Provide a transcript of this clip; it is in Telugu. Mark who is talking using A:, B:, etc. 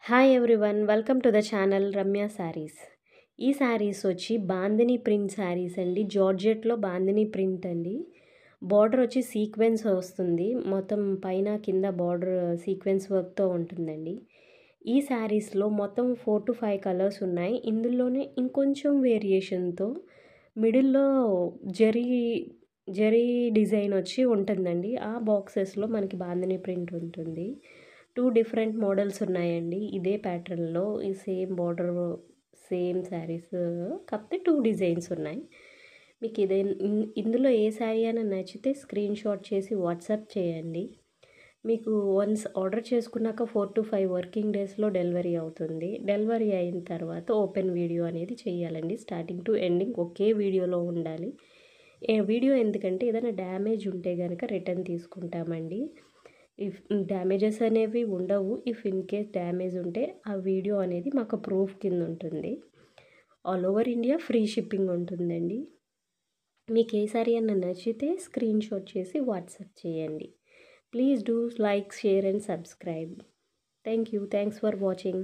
A: Hi everyone, welcome to the channel Ramya saris. ఈ శారీస్ వచ్చి బాందిని ప్రింట్ శారీస్ అండి. జార్జెట్లో బాందిని ప్రింట్ అండి. బార్డర్ వచ్చి సీక్వెన్స్ వస్తుంది. మొత్తం పైన కింద బార్డర్ సీక్వెన్స్ వర్క్తో ఉంటుందండి. ఈ శారీస్లో మొత్తం 4 to 5 కలర్స్ ఉన్నాయి. ఇందులోనే ఇంకొంచెం వేరియేషన్తో మిడిల్లో జరీ జరీ డిజైన్ వచ్చి ఉంటుందండి. ఆ బాక్సెస్లో మనకి బాందిని ప్రింట్ ఉంటుంది. 2 డిఫరెంట్ మోడల్స్ ఉన్నాయండి. ఇదే ప్యాటర్న్లో ఈ సేమ్ బార్డర్ సేమ్ శారీస్, కాకపోతే 2 డిజైన్స్ ఉన్నాయి. మీకు ఇందులో ఏ శారీ అయినా నచ్చితే స్క్రీన్ షాట్ చేసి వాట్సాప్ చేయండి. మీకు వన్స్ ఆర్డర్ చేసుకున్నాక 4 to 5 వర్కింగ్ డేస్లో డెలివరీ అవుతుంది. డెలివరీ అయిన తర్వాత ఓపెన్ వీడియో అనేది చేయాలండి. స్టార్టింగ్ టు ఎండింగ్ ఒకే వీడియోలో ఉండాలి. వీడియో ఎందుకంటే ఏదైనా డ్యామేజ్ ఉంటే కనుక రిటర్న్ తీసుకుంటామండి. ఇఫ్ డ్యామేజెస్ అనేవి ఉండవు. ఇఫ్ ఇన్ కేస్ డ్యామేజ్ ఉంటే ఆ వీడియో అనేది మాకు ప్రూఫ్ కింద ఉంటుంది. All over India free shipping ఉంటుందండి. మీకు ఏ సారీ అన్న నచ్చితే స్క్రీన్ షాట్ చేసి వాట్సాప్ చేయండి. Please do like, share and subscribe. Thank you. Thanks for watching.